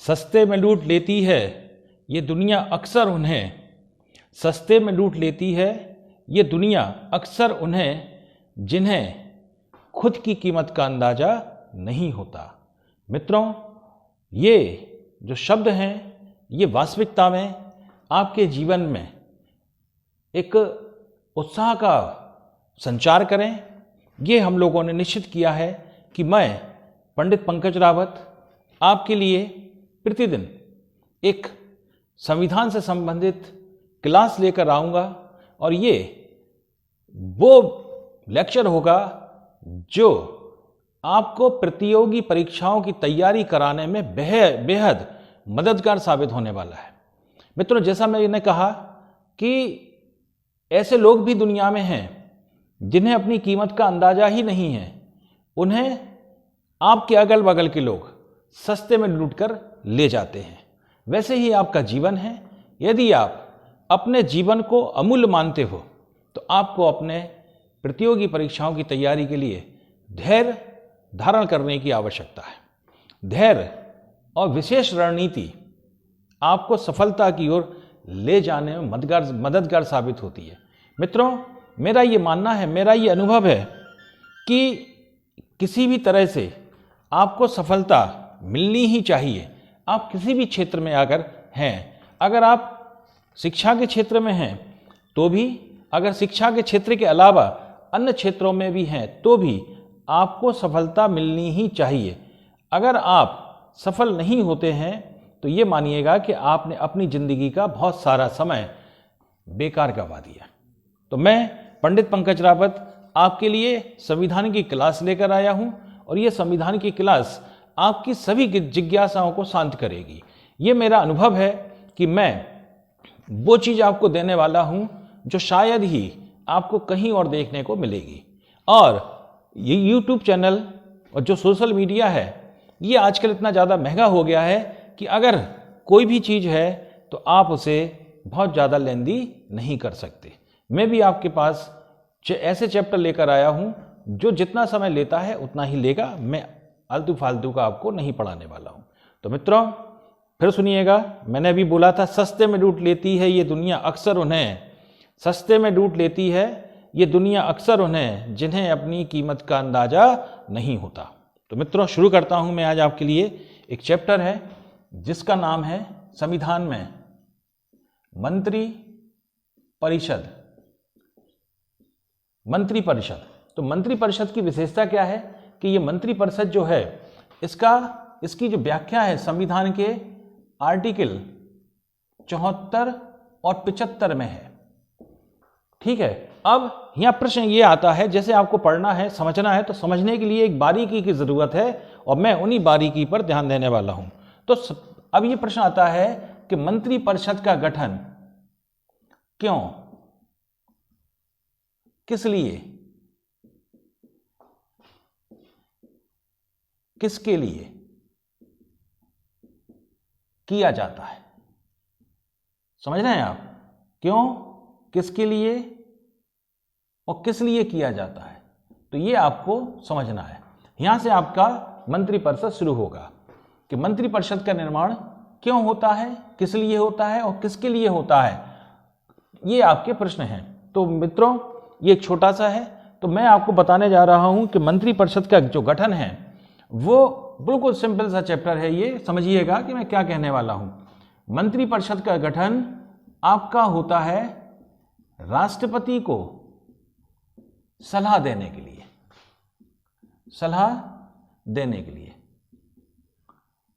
सस्ते में लूट लेती है ये दुनिया अक्सर उन्हें, सस्ते में लूट लेती है ये दुनिया अक्सर उन्हें जिन्हें खुद की कीमत का अंदाज़ा नहीं होता। मित्रों, ये जो शब्द हैं ये वास्तविकता में आपके जीवन में एक उत्साह का संचार करें। ये हम लोगों ने निश्चित किया है कि मैं पंडित पंकज रावत आपके लिए प्रतिदिन एक संविधान से संबंधित क्लास लेकर आऊँगा और ये वो लेक्चर होगा जो आपको प्रतियोगी परीक्षाओं की तैयारी कराने में बेहद मददगार साबित होने वाला है। मित्रों, जैसा मैंने कहा कि ऐसे लोग भी दुनिया में हैं जिन्हें अपनी कीमत का अंदाजा ही नहीं है, उन्हें आपके अगल बगल के लोग सस्ते में लूटकर ले जाते हैं। वैसे ही आपका जीवन है। यदि आप अपने जीवन को अमूल्य मानते हो तो आपको अपने प्रतियोगी परीक्षाओं की तैयारी के लिए धैर्य धारण करने की आवश्यकता है। धैर्य और विशेष रणनीति आपको सफलता की ओर ले जाने में मददगार साबित होती है। मित्रों, मेरा ये मानना है, मेरा ये अनुभव है कि किसी भी तरह से आपको सफलता मिलनी ही चाहिए। आप किसी भी क्षेत्र में अगर हैं, अगर आप शिक्षा के क्षेत्र में हैं तो भी, अगर शिक्षा के क्षेत्र के अलावा अन्य क्षेत्रों में भी हैं तो भी आपको सफलता मिलनी ही चाहिए। अगर आप सफल नहीं होते हैं तो ये मानिएगा कि आपने अपनी जिंदगी का बहुत सारा समय बेकार गंवा दिया। तो मैं पंडित पंकज रावत आपके लिए संविधान की क्लास लेकर आया हूं और ये संविधान की क्लास आपकी सभी जिज्ञासाओं को शांत करेगी। ये मेरा अनुभव है कि मैं वो चीज़ आपको देने वाला हूं जो शायद ही आपको कहीं और देखने को मिलेगी। और ये YouTube चैनल और जो सोशल मीडिया है ये आजकल इतना ज़्यादा महंगा हो गया है कि अगर कोई भी चीज़ है तो आप उसे बहुत ज़्यादा लेंदी नहीं कर सकते। मैं भी आपके पास ऐसे चैप्टर लेकर आया हूँ जो जितना समय लेता है उतना ही लेगा। मैं आलतू फालतू का आपको नहीं पढ़ाने वाला हूँ। तो मित्रों, फिर सुनिएगा, मैंने अभी बोला था सस्ते में लूट लेती है ये दुनिया अक्सर उन्हें, सस्ते में लूट लेती है ये दुनिया अक्सर उन्हें जिन्हें अपनी कीमत का अंदाजा नहीं होता। तो मित्रों, शुरू करता हूं मैं आज आपके लिए। एक चैप्टर है जिसका नाम है संविधान में मंत्री परिषद। मंत्री परिषद, तो मंत्री परिषद की विशेषता क्या है कि ये मंत्री परिषद जो है इसकी जो व्याख्या है संविधान के आर्टिकल 74 और 75 में है। ठीक है। अब यहाँ प्रश्न ये आता है, जैसे आपको पढ़ना है, समझना है, तो समझने के लिए एक बारीकी की जरूरत है और मैं उन्हीं बारीकी पर ध्यान देने वाला हूं। तो अब ये प्रश्न आता है कि मंत्री परिषद का गठन क्यों, किस लिए, किसके लिए किया जाता है। समझ रहे हैं आप? क्यों, किसके लिए और किस लिए किया जाता है, तो ये आपको समझना है। यहां से आपका मंत्री परिषद शुरू होगा कि मंत्री परिषद का निर्माण क्यों होता है, किस लिए होता है और किसके लिए होता है, ये आपके प्रश्न हैं। तो मित्रों, ये एक छोटा सा है, तो मैं आपको बताने जा रहा हूं कि मंत्री परिषद का जो गठन है वो बिल्कुल सिंपल सा चैप्टर है। ये समझिएगा कि मैं क्या कहने वाला हूं। मंत्री परिषद का गठन आपका होता है राष्ट्रपति को सलाह देने के लिए, सलाह देने के लिए।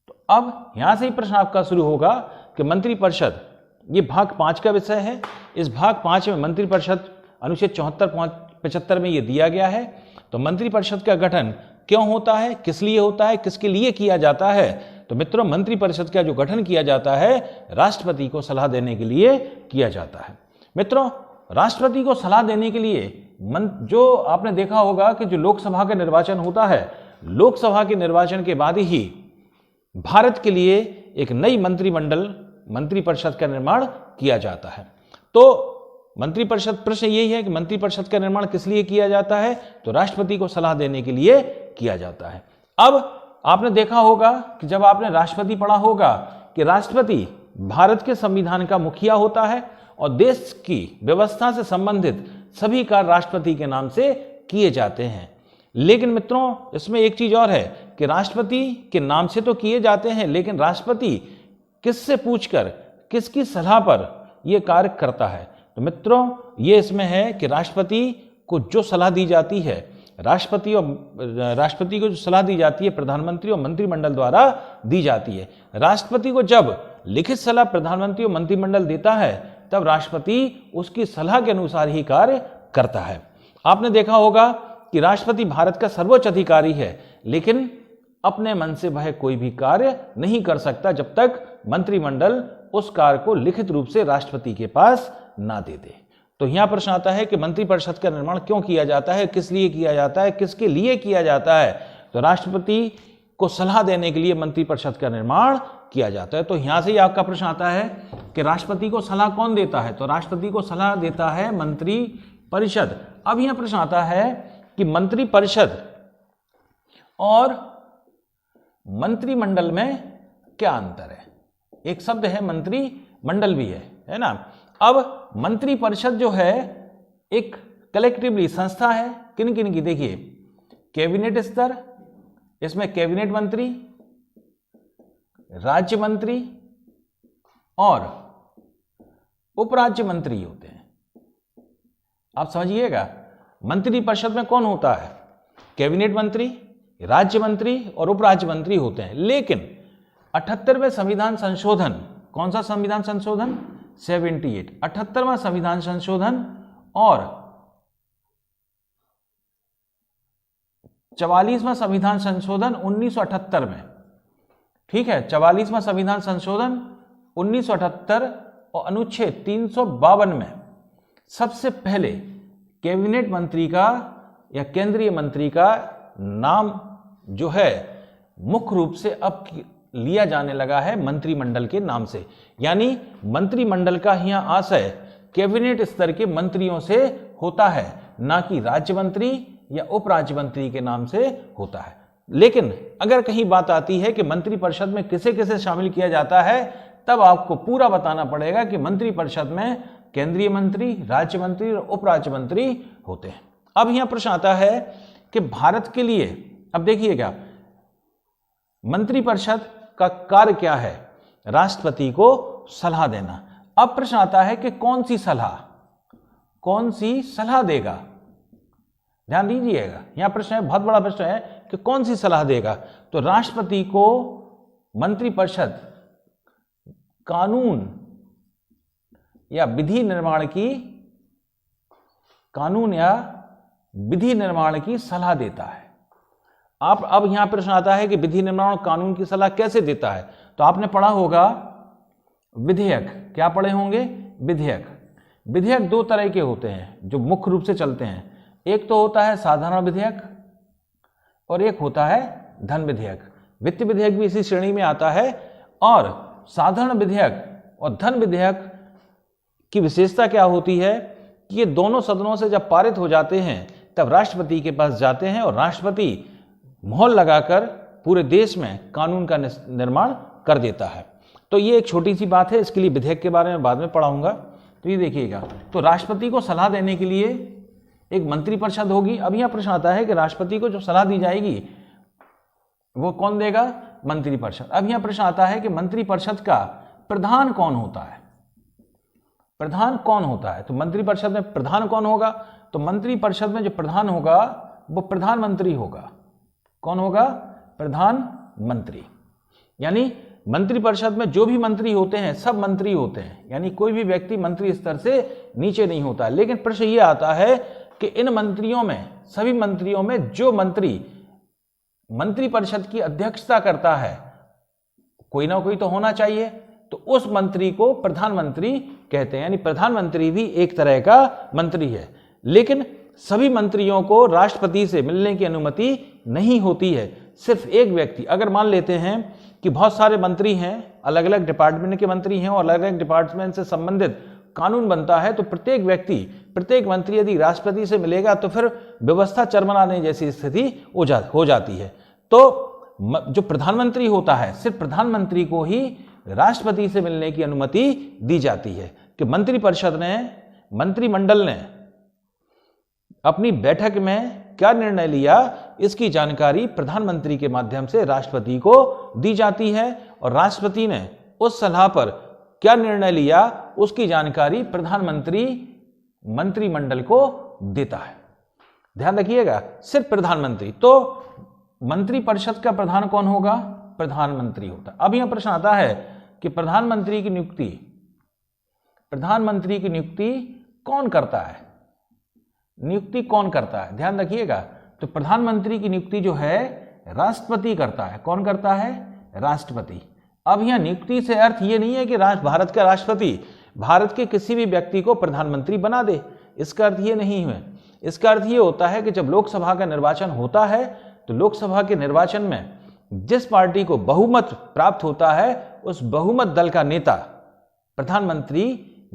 तो अब यहां से ही प्रश्न आपका शुरू होगा कि मंत्री परिषद, ये भाग 5 का विषय है। इस भाग 5 में मंत्री परिषद अनुच्छेद 74-75 में ये दिया गया है। तो मंत्री परिषद का गठन क्यों होता है, किस लिए होता है, किसके लिए किया जाता है। तो मित्रों, मंत्री परिषद का जो गठन किया जाता है राष्ट्रपति को सलाह देने के लिए किया जाता है। मित्रों, राष्ट्रपति को सलाह देने के लिए जो आपने देखा होगा कि जो लोकसभा का निर्वाचन होता है, लोकसभा के निर्वाचन के बाद ही भारत के लिए एक नई मंत्रिमंडल, मंत्री परिषद का निर्माण किया जाता है। तो मंत्री परिषद, प्रश्न यही है कि मंत्री परिषद का निर्माण किस लिए किया जाता है, तो राष्ट्रपति को सलाह देने के लिए किया जाता है। अब आपने देखा होगा कि जब आपने राष्ट्रपति पढ़ा होगा कि राष्ट्रपति भारत के संविधान का मुखिया होता है और देश की व्यवस्था से संबंधित सभी कार्य राष्ट्रपति के नाम से किए जाते हैं। लेकिन मित्रों, इसमें एक चीज और है कि राष्ट्रपति के नाम से तो किए जाते हैं, लेकिन राष्ट्रपति किससे पूछकर, किसकी सलाह पर यह कार्य करता है? तो मित्रों, ये इसमें है कि राष्ट्रपति को जो सलाह दी जाती है, राष्ट्रपति को जो सलाह दी जाती है प्रधानमंत्री और मंत्रिमंडल द्वारा दी जाती है। राष्ट्रपति को जब लिखित सलाह प्रधानमंत्री और मंत्रिमंडल देता है, तब राष्ट्रपति उसकी सलाह के अनुसार ही कार्य करता है। आपने देखा होगा कि राष्ट्रपति भारत का सर्वोच्च अधिकारी है, लेकिन अपने मन से वह कोई भी कार्य नहीं कर सकता जब तक मंत्रिमंडल उस कार्य को लिखित रूप से राष्ट्रपति के पास ना दे दे। तो यहां प्रश्न आता है कि मंत्रिपरिषद का निर्माण क्यों किया जाता है, किस लिए किया जाता है, किसके लिए किया जाता है? तो राष्ट्रपति को सलाह देने के लिए मंत्रिपरिषद का निर्माण किया जाता है। तो यहां से ही आपका प्रश्न आता है कि राष्ट्रपति को सलाह कौन देता है? तो राष्ट्रपति को सलाह देता है मंत्रिपरिषद। अब यह प्रश्न आता है कि मंत्रिपरिषद और मंत्रिमंडल में क्या अंतर है? एक शब्द है मंत्रिमंडल भी है ना। अब मंत्रिपरिषद जो है एक कलेक्टिवली संस्था है, किन किन की? देखिए, कैबिनेट स्तर, इसमें कैबिनेट मंत्री, राज्य मंत्री और उपराज्य मंत्री होते हैं। आप समझिएगा, मंत्रिपरिषद में कौन होता है? कैबिनेट मंत्री, राज्य मंत्री और उपराज्य मंत्री होते हैं। लेकिन 78वें संविधान संशोधन, कौन सा संविधान संशोधन? 78, 78वां संविधान संशोधन और 44वां संविधान संशोधन 1978 में, ठीक है, 44वां संविधान संशोधन 1978 और अनुच्छेद 352 में सबसे पहले कैबिनेट मंत्री का या केंद्रीय मंत्री का नाम जो है मुख्य रूप से अब लिया जाने लगा है मंत्रिमंडल के नाम से। यानी मंत्रिमंडल का यहां आशय कैबिनेट स्तर के मंत्रियों से होता है, ना कि राज्य मंत्री या उपराज्य मंत्री के नाम से होता है। लेकिन अगर कहीं बात आती है कि मंत्रिपरिषद में किसे किसे शामिल किया जाता है, तब आपको पूरा बताना पड़ेगा कि मंत्रिपरिषद में केंद्रीय मंत्री, राज्य मंत्री और उपराज्य मंत्री होते हैं। अब यहां प्रश्न आता है कि भारत के लिए, अब देखिएगा, मंत्रिपरिषद का कार्य क्या है? राष्ट्रपति को सलाह देना। अब प्रश्न आता है कि कौन सी सलाह देगा? ध्यान दीजिएगा, यहां प्रश्न है, बहुत बड़ा प्रश्न है कि कौन सी सलाह देगा। तो राष्ट्रपति को मंत्रिपरिषद कानून या विधि निर्माण की सलाह देता है। अब यहां प्रश्न आता है कि विधि निर्माण और कानून की सलाह कैसे देता है? तो आपने पढ़ा होगा विधेयक, क्या पढ़े होंगे? विधेयक दो तरह के होते हैं जो मुख्य रूप से चलते हैं। एक तो होता है साधारण विधेयक और एक होता है धन विधेयक। वित्त विधेयक भी इसी श्रेणी में आता है। और साधारण विधेयक और धन विधेयक की विशेषता क्या होती है कि ये दोनों सदनों से जब पारित हो जाते हैं तब राष्ट्रपति के पास जाते हैं और राष्ट्रपति मोहर लगाकर पूरे देश में कानून का निर्माण कर देता है। तो ये एक छोटी सी बात है, इसके लिए विधेयक के बारे में बाद में पढ़ाऊंगा। तो ये देखिएगा, तो राष्ट्रपति को सलाह देने के लिए एक मंत्रिपरिषद होगी। अब यह प्रश्न आता है कि राष्ट्रपति को जो सलाह दी जाएगी वो कौन देगा? मंत्रिपरिषद। अब यह प्रश्न आता है कि मंत्रिपरिषद का प्रधान कौन होता है? तो मंत्रिपरिषद में प्रधान कौन होगा? तो मंत्रिपरिषद में जो प्रधान होगा वो प्रधानमंत्री होगा। कौन होगा? प्रधानमंत्री। यानी मंत्रिपरिषद में जो भी मंत्री होते हैं सब मंत्री होते हैं, यानी कोई भी व्यक्ति मंत्री स्तर से नीचे नहीं होता। लेकिन प्रश्न ये आता है कि इन मंत्रियों में, सभी मंत्रियों में जो मंत्री मंत्रिपरिषद की अध्यक्षता करता है, कोई ना कोई तो होना चाहिए, तो उस मंत्री को प्रधानमंत्री कहते हैं। यानी प्रधानमंत्री भी एक तरह का मंत्री है। लेकिन सभी मंत्रियों को राष्ट्रपति से मिलने की अनुमति नहीं होती है। सिर्फ एक व्यक्ति, अगर मान लेते हैं कि बहुत सारे मंत्री हैं, अलग अलग डिपार्टमेंट के मंत्री हैं और अलग अलग डिपार्टमेंट से संबंधित कानून बनता है, तो प्रत्येक मंत्री यदि राष्ट्रपति से मिलेगा तो फिर व्यवस्था चरमराने जैसी स्थिति हो जाती है। तो जो प्रधानमंत्री होता है सिर्फ प्रधानमंत्री को ही राष्ट्रपति से मिलने की अनुमति दी जाती है कि मंत्रिपरिषद ने, मंत्रिमंडल ने अपनी बैठक में क्या निर्णय लिया, इसकी जानकारी प्रधानमंत्री के माध्यम से राष्ट्रपति को दी जाती है और राष्ट्रपति ने उस सलाह पर क्या निर्णय लिया उसकी जानकारी प्रधानमंत्री मंत्रिमंडल को देता है। ध्यान रखिएगा, सिर्फ प्रधानमंत्री। तो मंत्रिपरिषद का प्रधान कौन होगा? प्रधानमंत्री होता है। अब यह प्रश्न आता है कि प्रधानमंत्री की नियुक्ति कौन करता है? नियुक्ति कौन करता है? ध्यान रखिएगा, तो प्रधानमंत्री की नियुक्ति जो है राष्ट्रपति करता है। कौन करता है? राष्ट्रपति। अब यह नियुक्ति से अर्थ ये नहीं है कि भारत का राष्ट्रपति भारत के किसी भी व्यक्ति को प्रधानमंत्री बना दे, इसका अर्थ ये नहीं है। इसका अर्थ ये होता है कि जब लोकसभा का निर्वाचन होता है तो लोकसभा के निर्वाचन में जिस पार्टी को बहुमत प्राप्त होता है उस बहुमत दल का नेता प्रधानमंत्री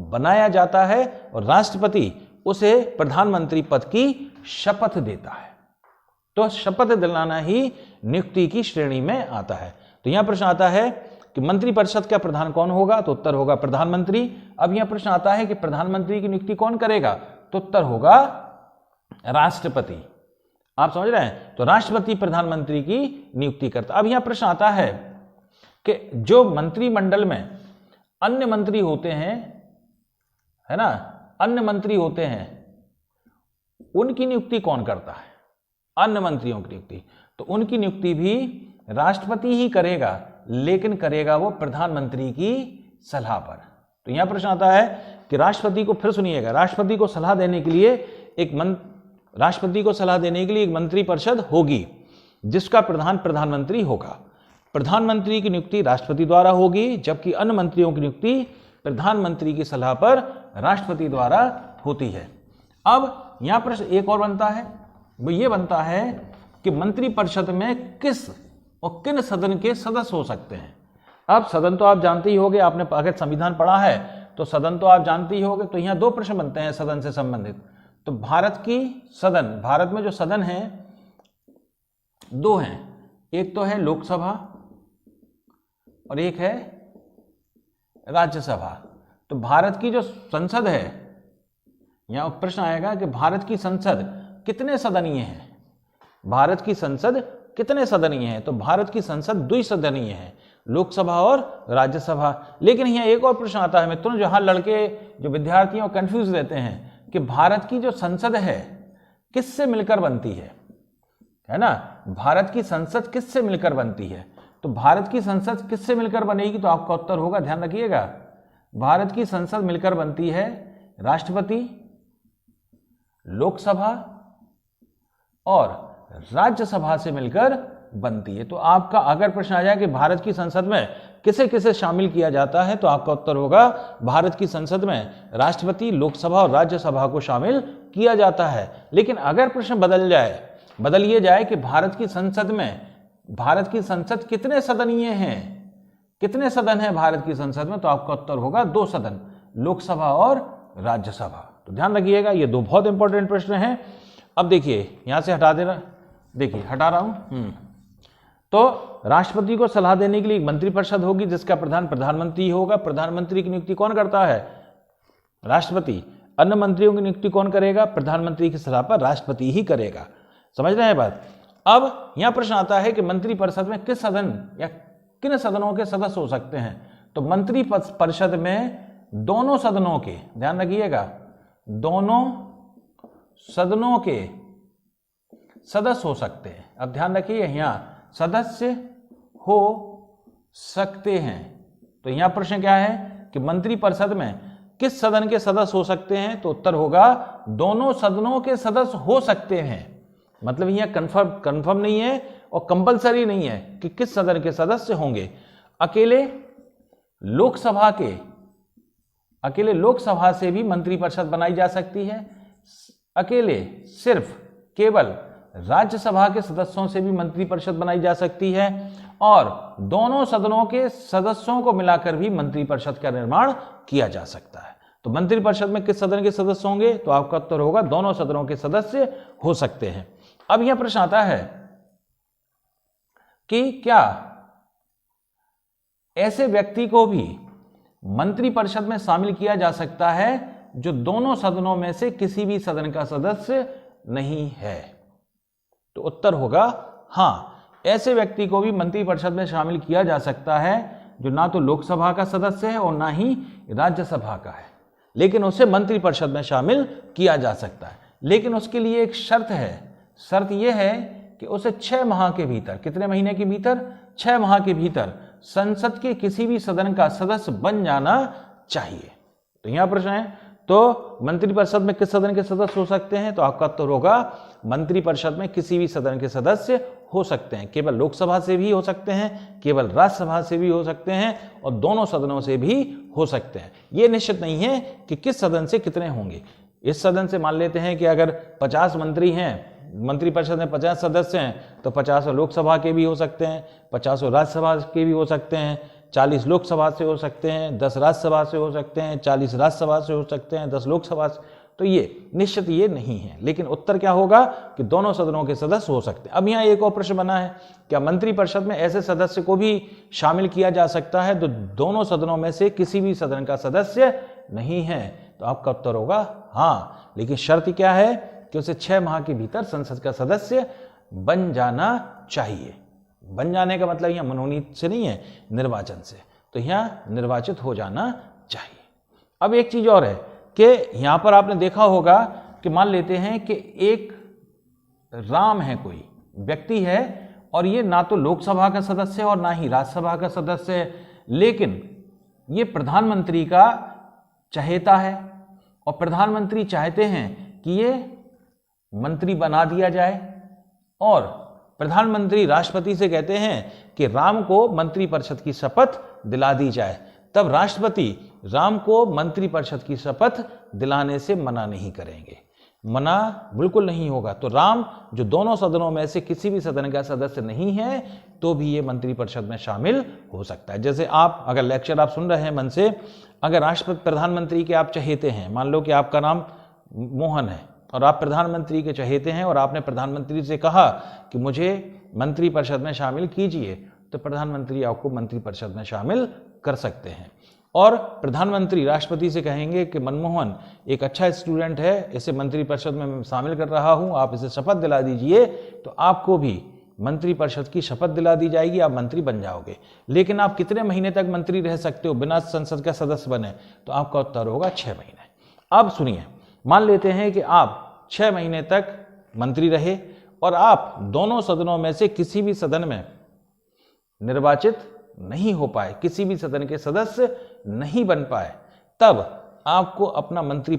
बनाया जाता है और राष्ट्रपति उसे प्रधानमंत्री पद की शपथ देता है। तो शपथ दिलाना ही नियुक्ति की श्रेणी में आता है। तो यहां प्रश्न आता है कि मंत्रिपरिषद का प्रधान कौन होगा? तो उत्तर होगा प्रधानमंत्री। अब यह प्रश्न आता है कि प्रधानमंत्री की नियुक्ति कौन करेगा? तो उत्तर होगा राष्ट्रपति। आप समझ रहे हैं? तो राष्ट्रपति प्रधानमंत्री की नियुक्ति करता। अब यह प्रश्न आता है कि जो मंत्रिमंडल में अन्य मंत्री होते हैं, है ना, अन्य मंत्री होते हैं, उनकी नियुक्ति कौन करता है? अन्य मंत्रियों की नियुक्ति, तो उनकी नियुक्ति भी राष्ट्रपति ही करेगा, लेकिन करेगा वो प्रधानमंत्री की सलाह पर। तो यहां प्रश्न आता है कि राष्ट्रपति को, फिर सुनिएगा, राष्ट्रपति को सलाह देने के लिए एक मंत्रिपरिषद होगी जिसका प्रधान प्रधानमंत्री होगा। प्रधानमंत्री की नियुक्ति राष्ट्रपति द्वारा होगी, जबकि अन्य मंत्रियों की नियुक्ति प्रधानमंत्री की सलाह पर राष्ट्रपति द्वारा होती है। अब यहां प्रश्न एक और बनता है, वो ये बनता है कि मंत्रिपरिषद में किस और किन सदन के सदस्य हो सकते हैं। अब सदन तो आप जानते ही होंगे, आपने अगर संविधान पढ़ा है तो सदन तो आप जानते ही होंगे। तो यहां दो प्रश्न बनते हैं सदन से संबंधित। तो भारत में जो सदन है दो हैं, एक तो है लोकसभा और एक है राज्यसभा। तो भारत की जो संसद है, यहां प्रश्न आएगा कि भारत की संसद कितने सदनीय है? भारत की संसद कितने सदनीय है? तो भारत की संसद द्विसदनीय है, लोकसभा और राज्यसभा। लेकिन यहाँ एक और प्रश्न आता है मित्रों, जहां लड़के जो विद्यार्थियों कंफ्यूज रहते हैं कि भारत की जो संसद है किससे मिलकर बनती है ना, भारत की संसद किससे मिलकर बनती है? तो भारत की संसद किससे मिलकर बनेगी? तो आपका उत्तर होगा, ध्यान रखिएगा, भारत की संसद मिलकर बनती है राष्ट्रपति, लोकसभा और राज्यसभा से मिलकर बनती है। तो आपका अगर प्रश्न आ जाए कि भारत की संसद में किसे किसे शामिल किया जाता है, तो आपका उत्तर होगा भारत की संसद में राष्ट्रपति, लोकसभा और राज्यसभा को शामिल किया जाता है। लेकिन अगर प्रश्न बदल ये जाए कि भारत की संसद कितने सदनीय हैं, कितने सदन है भारत की संसद में, तो आपका उत्तर होगा दो सदन, लोकसभा और राज्यसभा। तो ध्यान रखिएगा, ये दो बहुत इंपॉर्टेंट प्रश्न हैं। अब देखिए, यहां से हटा देना, देखिए हटा रहा हूं। तो राष्ट्रपति को सलाह देने के लिए एक मंत्रिपरिषद होगी जिसका प्रधान प्रधानमंत्री होगा। प्रधानमंत्री की नियुक्ति कौन करता है? राष्ट्रपति। अन्य मंत्रियों की नियुक्ति कौन करेगा? प्रधानमंत्री की सलाह पर राष्ट्रपति ही करेगा। समझ रहे हैं बात? अब यहां प्रश्न आता है कि मंत्रिपरिषद में किस सदन या किन सदनों के सदस्य हो सकते हैं? तो मंत्रिपरिषद में दोनों सदनों के, ध्यान रखिएगा, दोनों सदनों के सदस्य हो सकते हैं। अब ध्यान रखिए, यहां सदस्य हो सकते हैं। तो यहां प्रश्न क्या है कि मंत्रिपरिषद में किस सदन के सदस्य हो सकते हैं? तो उत्तर होगा दोनों सदनों के सदस्य हो सकते हैं। मतलब यहां कंफर्म नहीं है और कंपलसरी नहीं है कि किस सदन के सदस्य होंगे। अकेले लोकसभा से भी मंत्रिपरिषद बनाई जा सकती है, केवल राज्यसभा के सदस्यों से भी मंत्रिपरिषद बनाई जा सकती है, और दोनों सदनों के सदस्यों को मिलाकर भी मंत्रिपरिषद का निर्माण किया जा सकता है। तो मंत्रिपरिषद में किस सदन के सदस्य होंगे? तो आपका उत्तर होगा दोनों सदनों के सदस्य हो सकते हैं। अब यह प्रश्न आता है कि क्या ऐसे व्यक्ति को भी मंत्रिपरिषद में शामिल किया जा सकता है जो दोनों सदनों में से किसी भी सदन का सदस्य नहीं है? तो उत्तर होगा हां, ऐसे व्यक्ति को भी मंत्रिपरिषद में शामिल किया जा सकता है जो ना तो लोकसभा का सदस्य है और ना ही राज्यसभा का है, लेकिन उसे मंत्रिपरिषद में शामिल किया जा सकता है। लेकिन उसके लिए एक शर्त है। शर्त यह है कि उसे 6 माह के भीतर, कितने महीने के भीतर? 6 माह के भीतर संसद के किसी भी सदन का सदस्य बन जाना चाहिए। तो यहां प्रश्न है, तो मंत्रिपरिषद में किस सदन के सदस्य हो सकते हैं? तो आपका उत्तर होगा मंत्रिपरिषद में किसी भी सदन के सदस्य हो सकते हैं। केवल लोकसभा से भी हो सकते हैं, केवल राज्यसभा से भी हो सकते हैं और दोनों सदनों से भी हो सकते हैं। यह निश्चित नहीं है कि किस सदन से कितने होंगे। इस सदन से मान लेते हैं कि अगर 50 मंत्री हैं, मंत्रिपरिषद में 50 सदस्य हैं, तो 50 लोकसभा के भी हो सकते हैं, 50 राज्यसभा के भी हो सकते हैं, 40 लोकसभा से हो सकते हैं, 10 राज्यसभा से हो सकते हैं, 40 राज्यसभा से हो सकते हैं, 10 लोकसभा से। तो ये निश्चित ये नहीं है, लेकिन उत्तर क्या होगा कि दोनों सदनों के सदस्य हो सकते हैं। अब यहाँ एक और प्रश्न बना है, क्या मंत्रिपरिषद में ऐसे सदस्य को भी शामिल किया जा सकता है जो दोनों सदनों में से किसी भी सदन का सदस्य नहीं है? तो आपका उत्तर होगा हाँ, लेकिन शर्त क्या है कि उसे 6 माह के भीतर संसद का सदस्य बन जाना चाहिए। बन जाने का मतलब यहाँ मनोनीत से नहीं है, निर्वाचन से। तो यहाँ निर्वाचित हो जाना चाहिए। अब एक चीज और है कि यहां पर आपने देखा होगा कि मान लेते हैं कि एक राम है, कोई व्यक्ति है और ये ना तो लोकसभा का सदस्य है और ना ही राज्यसभा का सदस्य है, लेकिन ये प्रधानमंत्री का चहेता है और प्रधानमंत्री चाहते हैं कि ये मंत्री बना दिया जाए और प्रधानमंत्री राष्ट्रपति से कहते हैं कि राम को मंत्रिपरिषद की शपथ दिला दी जाए। तब राष्ट्रपति राम को मंत्रिपरिषद की शपथ दिलाने से मना नहीं करेंगे, मना बिल्कुल नहीं होगा। तो राम जो दोनों सदनों में से किसी भी सदन का सदस्य नहीं है तो भी ये मंत्रिपरिषद में शामिल हो सकता है। जैसे आप अगर लेक्चर आप सुन रहे हैं मन से, अगर राष्ट्रपति प्रधानमंत्री के आप चहेते हैं, मान लो कि आपका नाम मोहन है और आप प्रधानमंत्री के चहेते हैं और आपने प्रधानमंत्री से कहा कि मुझे मंत्रिपरिषद में शामिल कीजिए, तो प्रधानमंत्री आपको मंत्रिपरिषद में शामिल कर सकते हैं। और प्रधानमंत्री राष्ट्रपति से कहेंगे कि मनमोहन एक अच्छा स्टूडेंट है, इसे मंत्रिपरिषद में मैं शामिल कर रहा हूं, आप इसे शपथ दिला दीजिए, तो आपको भी मंत्रिपरिषद की शपथ दिला दी जाएगी, आप मंत्री बन जाओगे। लेकिन आप कितने महीने तक मंत्री रह सकते हो बिना संसद का सदस्य बने? तो आपका उत्तर होगा 6 महीने। अब सुनिए, मान लेते हैं कि आप 6 महीने तक मंत्री रहे और आप दोनों सदनों में से किसी भी सदन में निर्वाचित नहीं हो पाए, किसी भी सदन के सदस्य नहीं बन पाए, तब आपको अपना मंत्री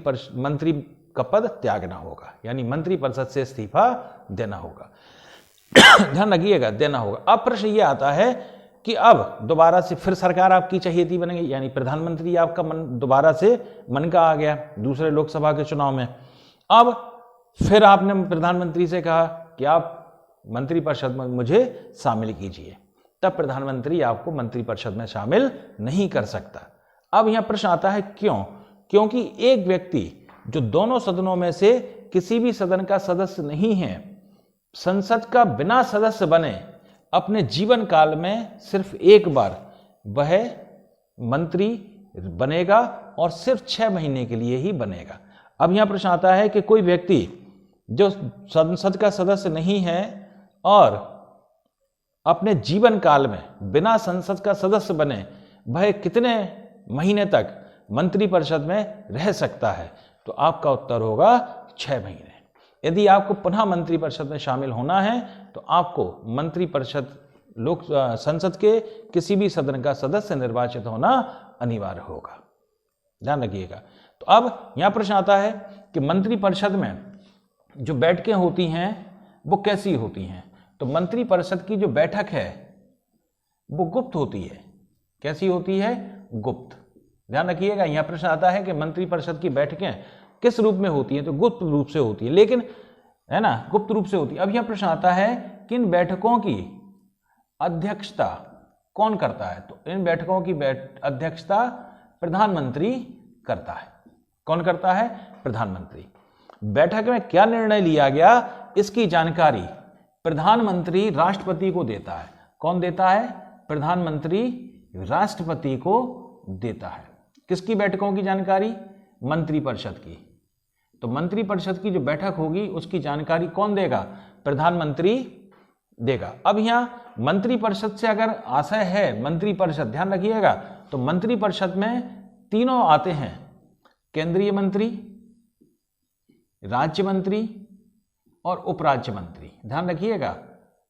का पद त्यागना होगा, यानी मंत्रिपरिषद से इस्तीफा देना होगा। ध्यान रखिएगा, देना होगा। अब प्रश्न ये आता है कि अब दोबारा से फिर सरकार आपकी चहेती बनेगी, यानी प्रधानमंत्री आपका दोबारा से मन का आ गया दूसरे लोकसभा के चुनाव में। अब फिर आपने प्रधानमंत्री से कहा कि आप मंत्रिपरिषद में मुझे शामिल कीजिए, तब प्रधानमंत्री आपको मंत्रिपरिषद में शामिल नहीं कर सकता। अब यहां प्रश्न आता है क्यों? क्योंकि एक व्यक्ति जो दोनों सदनों में से किसी भी सदन का सदस्य नहीं है, संसद का बिना सदस्य बने अपने जीवन काल में सिर्फ एक बार वह मंत्री बनेगा और सिर्फ 6 महीने के लिए ही बनेगा। अब यहां प्रश्न आता है कि कोई व्यक्ति जो संसद का सदस्य नहीं है और अपने जीवन काल में बिना संसद का सदस्य बने वह कितने महीने तक मंत्रिपरिषद में रह सकता है? तो आपका उत्तर होगा 6 महीने। यदि आपको पुनः मंत्रिपरिषद में शामिल होना है तो आपको मंत्रिपरिषद संसद के किसी भी सदन का सदस्य निर्वाचित होना अनिवार्य होगा। ध्यान रखिएगा। तो अब यहां प्रश्न आता है कि मंत्रिपरिषद में जो बैठकें होती हैं वो कैसी होती हैं? तो मंत्रिपरिषद की जो बैठक है वो गुप्त होती है। कैसी होती है? गुप्त। ध्यान रखिएगा, यहां प्रश्न आता है कि मंत्रिपरिषद की बैठकें किस रूप में होती हैं? तो गुप्त रूप से होती है, लेकिन है ना, गुप्त रूप से होती है। अब यह प्रश्न आता है कि इन बैठकों की अध्यक्षता कौन करता है? तो इन बैठकों की अध्यक्षता प्रधानमंत्री करता है। कौन करता है? प्रधानमंत्री। बैठक में क्या निर्णय लिया गया इसकी जानकारी प्रधानमंत्री राष्ट्रपति को देता है। कौन देता है? प्रधानमंत्री राष्ट्रपति को देता है। किसकी बैठकों की जानकारी? मंत्रिपरिषद की। तो मंत्रिपरिषद की जो बैठक होगी उसकी जानकारी कौन देगा? प्रधानमंत्री देगा। अब यहाँ मंत्रिपरिषद से अगर आशय है मंत्रिपरिषद, ध्यान रखिएगा, तो मंत्रिपरिषद में तीनों आते हैं, केंद्रीय मंत्री, राज्य मंत्री और उपराज्य मंत्री। ध्यान रखिएगा,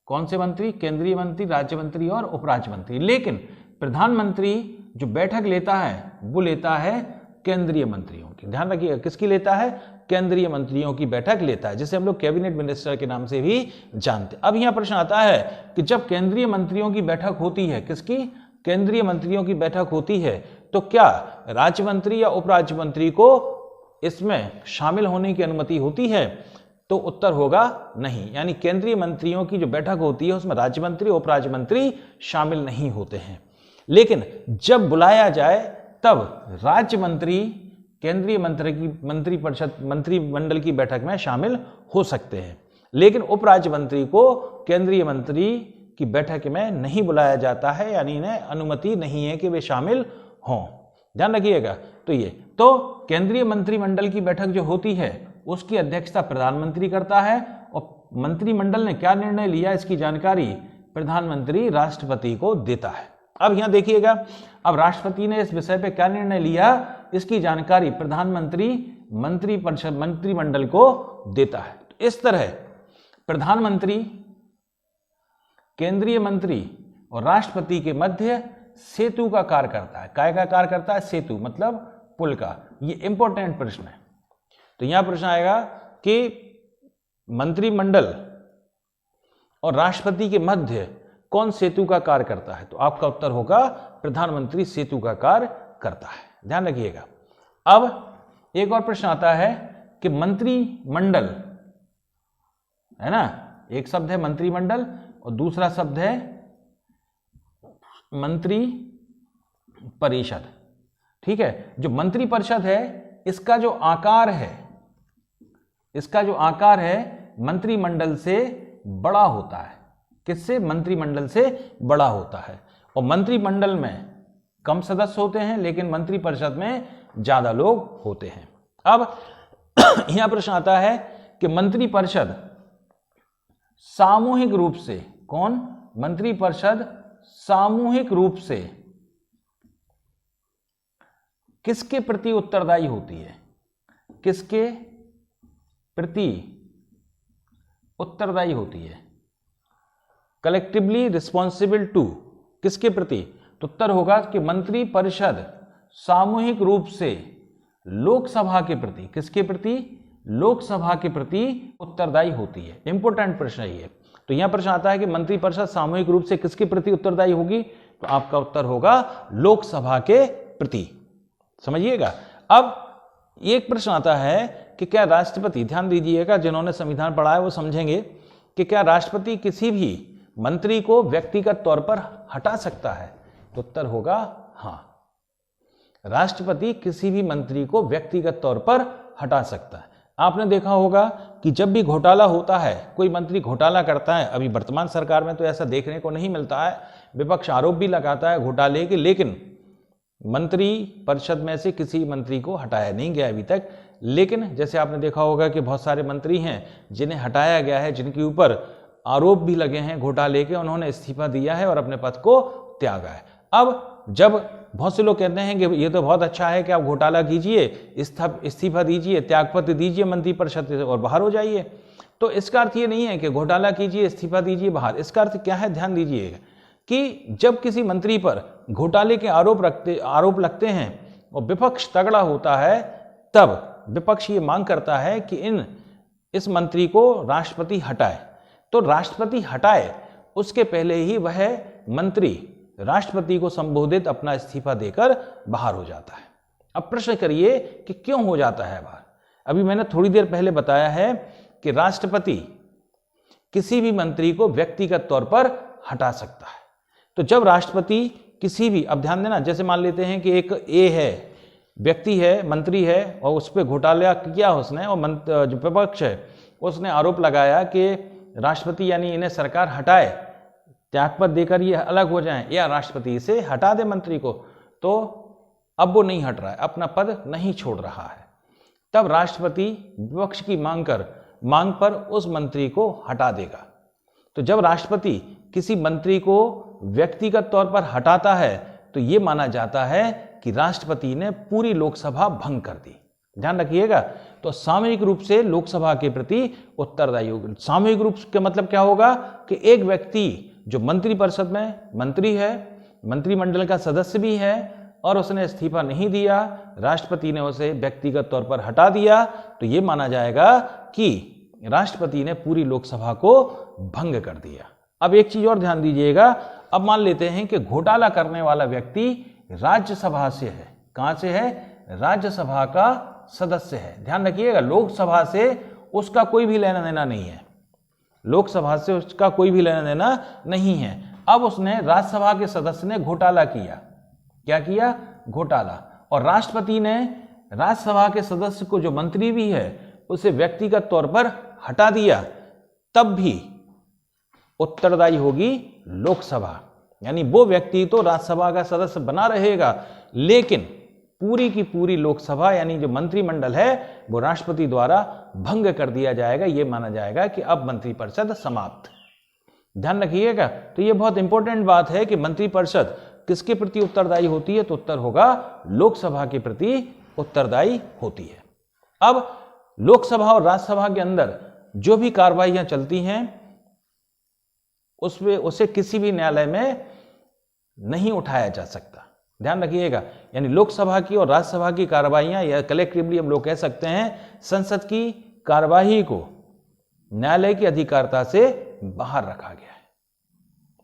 कौन से मंत्री? केंद्रीय मंत्री, राज्य मंत्री और उपराज्य मंत्री। लेकिन प्रधानमंत्री जो बैठक लेता है वो लेता है केंद्रीय मंत्रियों की। ध्यान रखिएगा, किसकी लेता है? केंद्रीय मंत्रियों की बैठक लेता है, जिसे हम लोग कैबिनेट मिनिस्टर के नाम से भी जानते हैं। अब यहाँ प्रश्न आता है कि जब केंद्रीय मंत्रियों की बैठक होती है, किसकी? केंद्रीय मंत्रियों की बैठक होती है, तो क्या राज्य मंत्री या उपराज्य मंत्री को इसमें शामिल होने की अनुमति होती है? तो उत्तर होगा नहीं। यानी केंद्रीय मंत्रियों की जो बैठक होती है उसमें राज्य मंत्री, उपराज्य मंत्री शामिल नहीं होते हैं। लेकिन जब बुलाया जाए तब राज्य मंत्री केंद्रीय मंत्रिमंडल की बैठक में शामिल हो सकते हैं, लेकिन उपराज्य मंत्री को केंद्रीय मंत्री की बैठक में नहीं बुलाया जाता है, यानी इन्हें अनुमति नहीं है कि वे शामिल हों। ध्यान रखिएगा। तो ये तो केंद्रीय मंत्रिमंडल की बैठक जो होती है उसकी अध्यक्षता प्रधानमंत्री करता है, और मंत्रिमंडल ने क्या निर्णय लिया इसकी जानकारी प्रधानमंत्री राष्ट्रपति को देता है। अब यहां देखिएगा, अब राष्ट्रपति ने इस विषय पे क्या निर्णय लिया इसकी जानकारी प्रधानमंत्री मंत्रिमंडल को देता है। तो इस तरह प्रधानमंत्री, केंद्रीय मंत्री और राष्ट्रपति के मध्य सेतु का कार्य करता है। काय का कार्य करता है? सेतु मतलब पुल का। ये इंपॉर्टेंट प्रश्न है। तो यहां प्रश्न आएगा कि मंत्रिमंडल और राष्ट्रपति के मध्य कौन सेतु का कार्य करता है? तो आपका उत्तर होगा प्रधानमंत्री सेतु का कार्य करता है। ध्यान रखिएगा। अब एक और प्रश्न आता है कि मंत्रिमंडल है ना, एक शब्द है मंत्रिमंडल और दूसरा शब्द है मंत्री परिषद। ठीक है, जो मंत्रिपरिषद है इसका जो आकार है मंत्रिमंडल से बड़ा होता है। किससे? मंत्रिमंडल से बड़ा होता है। और मंत्रिमंडल में कम सदस्य होते हैं लेकिन मंत्रिपरिषद में ज्यादा लोग होते हैं। अब यहां प्रश्न आता है कि मंत्रिपरिषद सामूहिक रूप से, कौन? मंत्रिपरिषद सामूहिक रूप से किसके प्रति उत्तरदायी होती है? किसके प्रति उत्तरदायी होती है? कलेक्टिवली रिस्पॉन्सिबल टू, किसके प्रति? तो उत्तर होगा कि मंत्रिपरिषद सामूहिक रूप से लोकसभा के प्रति, किसके प्रति? लोकसभा के प्रति उत्तरदायी होती है। इंपॉर्टेंट प्रश्न है ये। तो यहां प्रश्न आता है कि मंत्रिपरिषद सामूहिक रूप से किसके प्रति उत्तरदायी होगी? तो आपका उत्तर होगा लोकसभा के प्रति। समझिएगा। अब एक प्रश्न आता है कि क्या राष्ट्रपति, ध्यान दीजिएगा, जिन्होंने संविधान पढ़ा है वो समझेंगे कि क्या राष्ट्रपति किसी भी मंत्री को व्यक्तिगत तौर पर हटा सकता है? तो उत्तर होगा हां, राष्ट्रपति किसी भी मंत्री को व्यक्तिगत तौर पर हटा सकता है। आपने देखा होगा कि जब भी घोटाला होता है, कोई मंत्री घोटाला करता है, अभी वर्तमान सरकार में तो ऐसा देखने को नहीं मिलता है, विपक्ष आरोप भी लगाता है घोटाले के, लेकिन मंत्री परिषद में से किसी मंत्री को हटाया नहीं गया अभी तक। लेकिन जैसे आपने देखा होगा कि बहुत सारे मंत्री हैं जिन्हें हटाया गया है, जिनके ऊपर आरोप भी लगे हैं घोटाले के, उन्होंने इस्तीफा दिया है और अपने पद को त्यागा है। अब जब बहुत से लोग कहते हैं कि ये तो बहुत अच्छा है कि आप घोटाला कीजिए, इस्तीफा दीजिए, त्यागपत्र दीजिए मंत्रिपरिषद से और बाहर हो जाइए, तो इसका अर्थ ये नहीं है कि घोटाला कीजिए, इस्तीफा दीजिए, बाहर। इसका अर्थ क्या है? ध्यान दीजिएगा कि जब किसी मंत्री पर घोटाले के आरोप लगते हैं और विपक्ष तगड़ा होता है, तब विपक्ष ये मांग करता है कि इस मंत्री को राष्ट्रपति हटाए। तो राष्ट्रपति हटाए उसके पहले ही वह मंत्री राष्ट्रपति को संबोधित अपना इस्तीफा देकर बाहर हो जाता है। अब प्रश्न करिए कि क्यों हो जाता है बाहर? अभी मैंने थोड़ी देर पहले बताया है कि राष्ट्रपति किसी भी मंत्री को व्यक्तिगत तौर पर हटा सकता है। तो जब राष्ट्रपति किसी भी, अब ध्यान देना, जैसे मान लेते हैं कि एक ए है, व्यक्ति है, मंत्री है, और उस पर घोटाला किया उसने, और जो विपक्ष है उसने आरोप लगाया कि राष्ट्रपति यानी इन्हें सरकार हटाए, त्यागपत्र देकर ये अलग हो जाएं या राष्ट्रपति से हटा दे मंत्री को, तो अब वो नहीं हट रहा है, अपना पद नहीं छोड़ रहा है, तब राष्ट्रपति विपक्ष की मांग पर उस मंत्री को हटा देगा। तो जब राष्ट्रपति किसी मंत्री को व्यक्तिगत तौर पर हटाता है तो यह माना जाता है कि राष्ट्रपति ने पूरी लोकसभा भंग कर दी। ध्यान रखिएगा। तो सामूहिक रूप से लोकसभा के प्रति उत्तरदायी होगा। सामूहिक रूप का मतलब क्या होगा कि एक व्यक्ति जो मंत्रिपरिषद में मंत्री है, मंत्रिमंडल का सदस्य भी है और उसने इस्तीफा नहीं दिया, राष्ट्रपति ने उसे व्यक्तिगत तौर पर हटा दिया, तो यह माना जाएगा कि राष्ट्रपति ने पूरी लोकसभा को भंग कर दिया। अब एक चीज और ध्यान दीजिएगा। अब मान लेते हैं कि घोटाला करने वाला व्यक्ति राज्यसभा से है। कहां से है? राज्यसभा का सदस्य है। ध्यान रखिएगा, लोकसभा से उसका कोई भी लेना देना नहीं है, लोकसभा से उसका कोई भी लेना देना नहीं है। अब उसने राज्यसभा के सदस्य ने घोटाला किया। क्या किया? घोटाला। और राष्ट्रपति ने राज्यसभा के सदस्य को, जो मंत्री भी है, उसे व्यक्तिगत तौर पर हटा दिया, तब भी उत्तरदायी होगी लोकसभा। यानी वो व्यक्ति तो राज्यसभा का सदस्य बना रहेगा, लेकिन पूरी की पूरी लोकसभा यानी जो मंत्रिमंडल है वो राष्ट्रपति द्वारा भंग कर दिया जाएगा। ये माना जाएगा कि अब मंत्रिपरिषद समाप्त। ध्यान रखिएगा। तो ये बहुत इंपॉर्टेंट बात है कि मंत्रिपरिषद किसके प्रति उत्तरदायी होती है, तो उत्तर होगा लोकसभा के प्रति उत्तरदायी होती है। अब लोकसभा और राज्यसभा के अंदर जो भी कार्रवाइयां चलती हैं उसमें उसे किसी भी न्यायालय में नहीं उठाया जा सकता। ध्यान रखिएगा। यानी लोकसभा की और राज्यसभा की कार्रवाइयां, या कलेक्टिवली हम लोग कह सकते हैं संसद की कार्यवाही को न्यायालय की अधिकारिता से बाहर रखा गया है।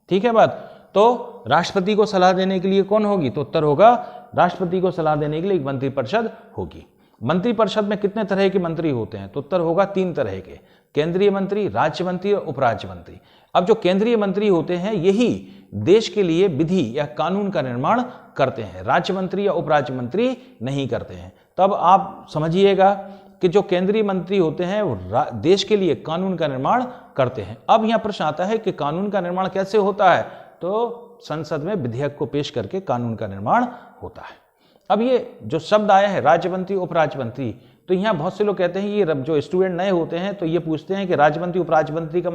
ठीक है बात। तो राष्ट्रपति को सलाह देने के लिए कौन होगी, तो उत्तर होगा राष्ट्रपति को सलाह देने के लिए एक मंत्रिपरिषद होगी। मंत्रिपरिषद में कितने तरह के मंत्री होते हैं, तो उत्तर होगा 3 तरह के, केंद्रीय मंत्री, राज्य मंत्री और उपराज्य मंत्री। अब जो केंद्रीय मंत्री होते हैं यही देश के लिए विधि या कानून का निर्माण करते हैं, राज्य मंत्री या उपराज्य मंत्री नहीं करते हैं। तब आप समझिएगा कि जो केंद्रीय मंत्री होते हैं वो देश के लिए कानून का निर्माण करते हैं। अब यहां प्रश्न आता है कि कानून का निर्माण कैसे होता है, तो संसद में विधेयक को पेश करके कानून का निर्माण होता है। अब ये जो शब्द आया है राज्य मंत्री, उपराज्य मंत्री, तो यहाँ बहुत से लोग कहते हैं, ये जो स्टूडेंट नए होते हैं तो ये पूछते हैं कि राज्य मंत्री उपराज्य मंत्री का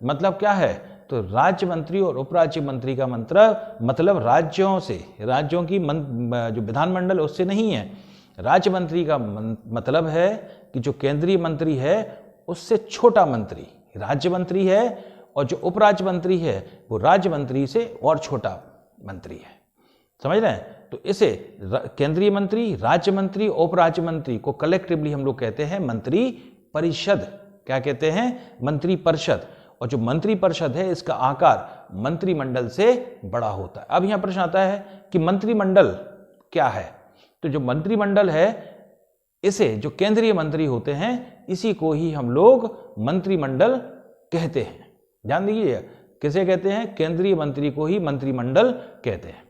मतलब क्या है, तो राज्य मंत्री और उपराज्य मंत्री का मतलब राज्यों से, राज्यों की जो विधानमंडल उससे नहीं है। राज्य मंत्री का मतलब है कि जो केंद्रीय मंत्री है उससे छोटा मंत्री राज्य मंत्री है, और जो उपराज्य मंत्री है वो राज्य मंत्री से और छोटा मंत्री है। समझ रहे हैं? तो इसे केंद्रीय मंत्री, राज्य मंत्री, उपराज्य मंत्री को कलेक्टिवली हम लोग कहते हैं मंत्री परिषद। क्या कहते हैं? मंत्री परिषद। और जो मंत्री परिषद है इसका आकार मंत्रिमंडल से बड़ा होता है। अब यहां प्रश्न आता है कि मंत्रिमंडल क्या है, तो जो मंत्रिमंडल है इसे जो केंद्रीय मंत्री होते हैं इसी को ही हम लोग मंत्रिमंडल कहते हैं। ध्यान दीजिए, किसे कहते हैं? केंद्रीय मंत्री को ही मंत्रिमंडल कहते हैं।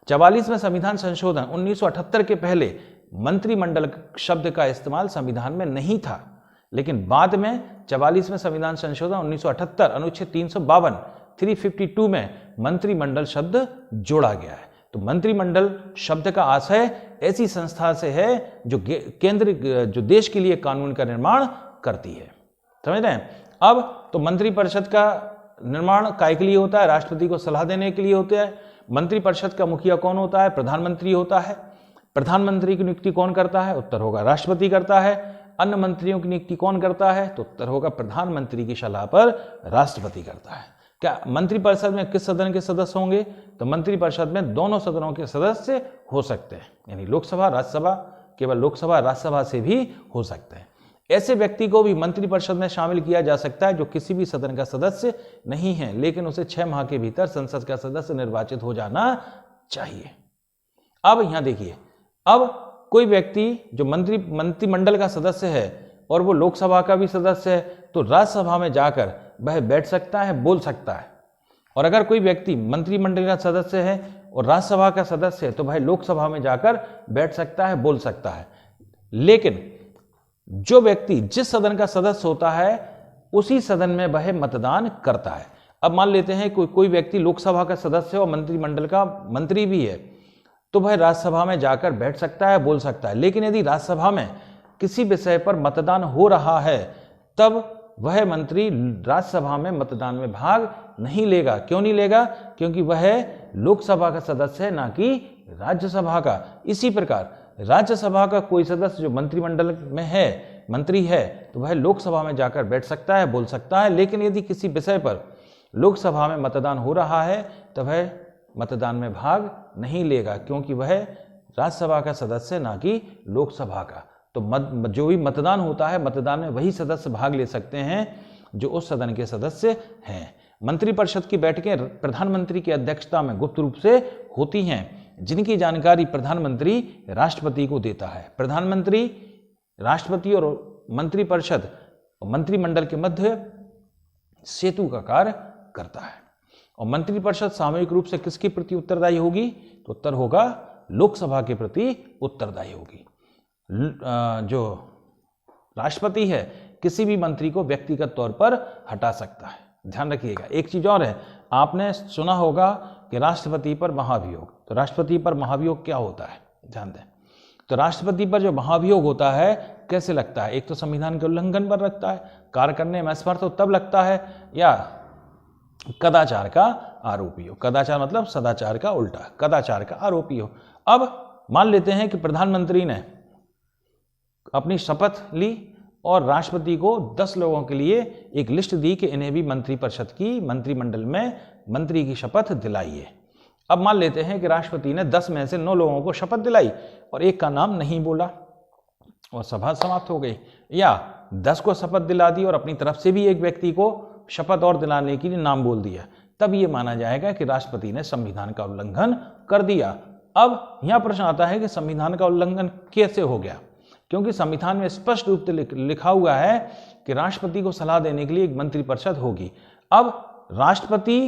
44वें संविधान संशोधन 1978 के पहले मंत्रिमंडल शब्द का इस्तेमाल संविधान में नहीं था, लेकिन बाद में 44वें संविधान संशोधन 1978 अनुच्छेद 352 में मंत्रिमंडल शब्द जोड़ा गया है। तो मंत्रिमंडल शब्द का आशय ऐसी संस्था से है जो जो देश के लिए कानून का निर्माण करती है। समझ रहे हैं? अब तो मंत्रिपरिषद का निर्माण काय के लिए होता है? राष्ट्रपति को सलाह देने के लिए होता है। मंत्रिपरिषद का मुखिया कौन होता है? प्रधानमंत्री होता है। प्रधानमंत्री की नियुक्ति कौन करता है? उत्तर होगा राष्ट्रपति करता है। अन्य मंत्रियों की नियुक्ति कौन करता है? तो उत्तर होगा प्रधानमंत्री की सलाह पर राष्ट्रपति करता है। क्या मंत्रिपरिषद में किस सदन के सदस्य होंगे? तो मंत्रिपरिषद में दोनों सदनों के सदस्य हो सकते हैं, यानी लोकसभा, राज्यसभा, केवल लोकसभा, राज्यसभा से भी हो सकते हैं। ऐसे व्यक्ति को भी मंत्रिपरिषद में शामिल किया जा सकता है जो किसी भी सदन का सदस्य नहीं है, लेकिन उसे 6 माह के भीतर संसद का सदस्य निर्वाचित हो जाना चाहिए। अब यहां देखिए, अब कोई व्यक्ति जो मंत्रिमंडल का सदस्य है और वो लोकसभा का भी सदस्य है, तो राज्यसभा में जाकर वह बैठ सकता है, बोल सकता है। और अगर कोई व्यक्ति मंत्रिमंडल का सदस्य है और राज्यसभा का सदस्य है तो वह लोकसभा में जाकर बैठ सकता है, बोल सकता है। लेकिन जो व्यक्ति जिस सदन का सदस्य होता है उसी सदन में वह मतदान करता है। अब मान लेते हैं कोई व्यक्ति लोकसभा का सदस्य और मंत्रिमंडल का मंत्री भी है, तो वह राज्यसभा में जाकर बैठ सकता है, बोल सकता है। लेकिन यदि राज्यसभा में किसी विषय पर मतदान हो रहा है, तब वह मंत्री राज्यसभा में मतदान में भाग नहीं लेगा। क्यों नहीं लेगा? क्योंकि वह लोकसभा का सदस्य है, ना कि राज्यसभा का। इसी प्रकार राज्यसभा का कोई सदस्य जो मंत्रिमंडल में है, मंत्री है, तो वह लोकसभा में जाकर बैठ सकता है, बोल सकता है। लेकिन यदि किसी विषय पर लोकसभा में मतदान हो रहा है, तो वह मतदान में भाग नहीं लेगा, क्योंकि वह राज्यसभा का सदस्य, ना कि लोकसभा का। तो जो भी मतदान होता है, मतदान में वही सदस्य भाग ले सकते हैं जो उस सदन के सदस्य हैं। मंत्रिपरिषद की बैठकें प्रधानमंत्री की अध्यक्षता में गुप्त रूप से होती हैं, जिनकी जानकारी प्रधानमंत्री राष्ट्रपति को देता है। प्रधानमंत्री राष्ट्रपति और मंत्रिपरिषद मंत्रिमंडल के मध्य सेतु का कार्य करता है। और मंत्रिपरिषद सामूहिक रूप से किसके प्रति उत्तरदायी होगी? तो उत्तर होगा लोकसभा के प्रति उत्तरदायी होगी। जो राष्ट्रपति है, किसी भी मंत्री को व्यक्तिगत तौर पर हटा सकता है। ध्यान रखिएगा। एक चीज और है, आपने सुना होगा कि राष्ट्रपति पर महाभियोग। तो राष्ट्रपति पर महाभियोग क्या होता है, ध्यान दें। तो राष्ट्रपति पर जो महाभियोग होता है, कैसे लगता है? एक तो संविधान के उल्लंघन पर लगता है, कार्य करने में असमर्थ हो तब लगता है, या कदाचार का आरोपी हो। कदाचार मतलब सदाचार का उल्टा, कदाचार का आरोपी हो। अब मान लेते हैं कि प्रधानमंत्री ने अपनी शपथ ली और राष्ट्रपति को 10 लोगों के लिए एक लिस्ट दी कि इन्हें भी मंत्रिपरिषद की, मंत्रिमंडल में मंत्री की शपथ दिलाइए। अब मान लेते हैं कि राष्ट्रपति ने 10 में से 9 लोगों को शपथ दिलाई और एक का नाम नहीं बोला और सभा समाप्त हो गई, या 10 को शपथ दिला दी और अपनी तरफ से भी एक व्यक्ति को शपथ और दिलाने के लिए नाम बोल दिया, तब ये माना जाएगा कि राष्ट्रपति ने संविधान का उल्लंघन कर दिया। अब यहां प्रश्न आता है कि संविधान का उल्लंघन कैसे हो गया? क्योंकि संविधान में स्पष्ट रूप से लिखा हुआ है कि राष्ट्रपति को सलाह देने के लिए एक मंत्रिपरिषद होगी। अब राष्ट्रपति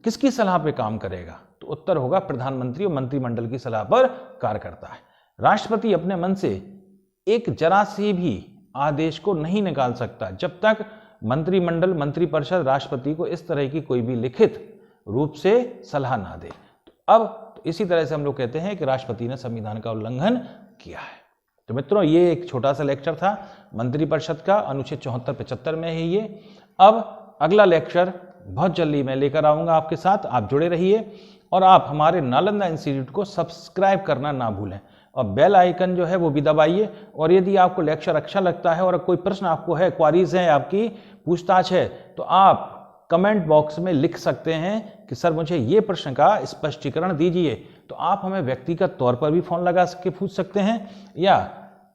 किसकी सलाह पे काम करेगा? तो उत्तर होगा प्रधानमंत्री और मंत्रिमंडल की सलाह पर कार्य करता है। राष्ट्रपति अपने मन से एक जरा से भी आदेश को नहीं निकाल सकता जब तक मंत्रिमंडल, मंत्रिपरिषद राष्ट्रपति को इस तरह की कोई भी लिखित रूप से सलाह ना दे। तो इसी तरह से हम लोग कहते हैं कि राष्ट्रपति ने संविधान का उल्लंघन किया है। तो मित्रों, ये एक छोटा सा लेक्चर था मंत्रिपरिषद का, अनुच्छेद 74-75 में है ये। अब अगला लेक्चर बहुत जल्दी मैं लेकर आऊंगा आपके साथ। आप जुड़े रहिए और आप हमारे नालंदा इंस्टीट्यूट को सब्सक्राइब करना ना भूलें और बेल आइकन जो है वो भी दबाइए। और यदि आपको लेक्चर अच्छा लगता है और कोई प्रश्न आपको है, क्वारीज है, आपकी पूछताछ है, तो आप कमेंट बॉक्स में लिख सकते हैं कि सर मुझे ये प्रश्न का स्पष्टीकरण दीजिए। तो आप हमें व्यक्तिगत तौर पर भी फोन लगा के पूछ सकते हैं, या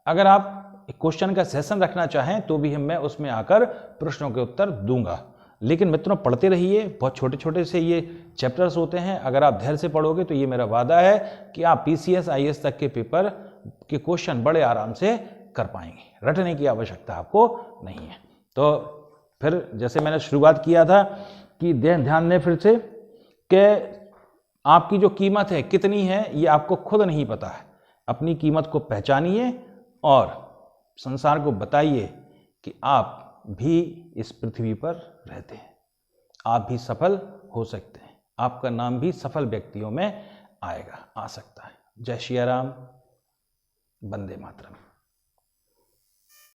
अगर आप क्वेश्चन का सेशन रखना चाहें तो भी मैं उसमें आकर प्रश्नों के उत्तर दूंगा। लेकिन मित्रों, पढ़ते रहिए, बहुत छोटे छोटे से ये चैप्टर्स होते हैं। अगर आप धैर्य से पढ़ोगे तो ये मेरा वादा है कि आप PCS IAS तक के पेपर के क्वेश्चन बड़े आराम से कर पाएंगे। रटने की आवश्यकता आपको नहीं है। तो फिर जैसे मैंने शुरुआत किया था कि ध्यान दें फिर से कि आपकी जो कीमत है कितनी है ये आपको खुद नहीं पता है। अपनी कीमत को पहचानिए और संसार को बताइए कि आप भी इस पृथ्वी पर रहते हैं, आप भी सफल हो सकते हैं, आपका नाम भी सफल व्यक्तियों में आएगा, आ सकता है। जय श्री राम, वंदे मातरम।